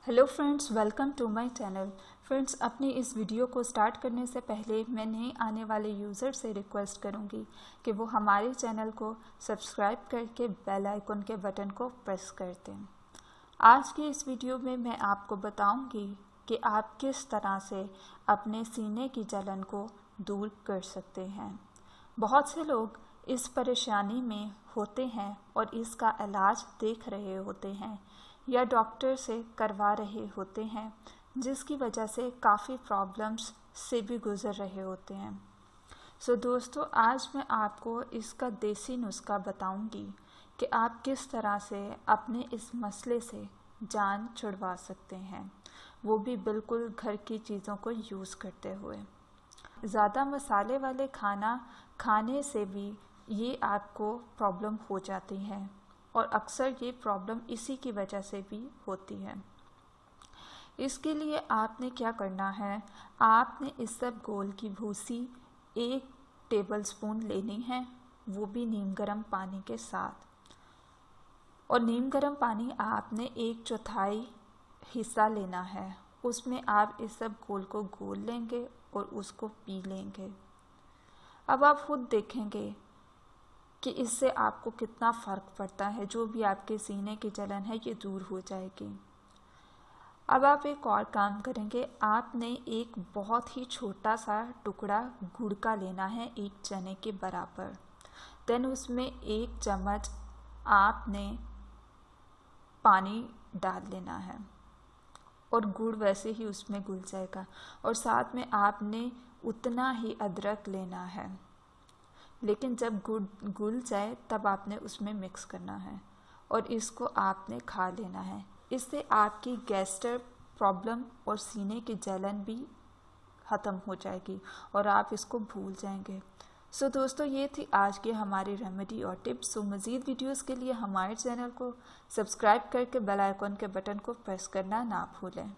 Hello friends, welcome to my channel. Friends, अपनी इस video को स्टार्ट करने से पहले मैं नए आने वाले यूज़र से रिक्वेस्ट करूंगी कि वो हमारे चैनल को सब्सक्राइब करके बेल आइकन के बटन को प्रेस कर दें। आज की इस वीडियो में मैं आपको बताऊंगी कि आप किस तरह से अपने सीने की जलन को दूर कर सकते हैं। बहुत से लोग इस परेशानी में होते हैं और इसका इलाज देख रहे होते हैं या डॉक्टर से करवा रहे होते हैं, जिसकी वजह से काफ़ी प्रॉब्लम्स से भी गुज़र रहे होते हैं। दोस्तों, आज मैं आपको इसका देसी नुस्खा बताऊंगी कि आप किस तरह से अपने इस मसले से जान छुड़वा सकते हैं, वो भी बिल्कुल घर की चीज़ों को यूज़ करते हुए। ज़्यादा मसाले वाले खाना खाने से भी ये आपको प्रॉब्लम हो जाती है और अक्सर ये प्रॉब्लम इसी की वजह से भी होती है। इसके लिए आपने क्या करना है, आपने इस सब घोल की भूसी 1 टेबलस्पून लेनी है, वो भी नीम गर्म पानी के साथ। और नीम गर्म पानी आपने 1/4 हिस्सा लेना है, उसमें आप इस सब घोल को घोल लेंगे और उसको पी लेंगे। अब आप खुद देखेंगे कि इससे आपको कितना फ़र्क पड़ता है। जो भी आपके सीने की जलन है ये दूर हो जाएगी। अब आप एक और काम करेंगे, आपने एक बहुत ही छोटा सा टुकड़ा गुड़ का लेना है, 1 चने के बराबर। देन उसमें 1 चम्मच आपने पानी डाल लेना है और गुड़ वैसे ही उसमें घुल जाएगा। और साथ में आपने उतना ही अदरक लेना है, लेकिन जब गुड़ घुल जाए तब आपने उसमें मिक्स करना है और इसको आपने खा लेना है। इससे आपकी गैस्ट्रिक प्रॉब्लम और सीने की जलन भी ख़त्म हो जाएगी और आप इसको भूल जाएंगे। दोस्तों, ये थी आज की हमारी रेमेडी और टिप्स। मज़ीद वीडियोस के लिए हमारे चैनल को सब्सक्राइब करके बेल आइकन के बटन को प्रेस करना ना भूलें।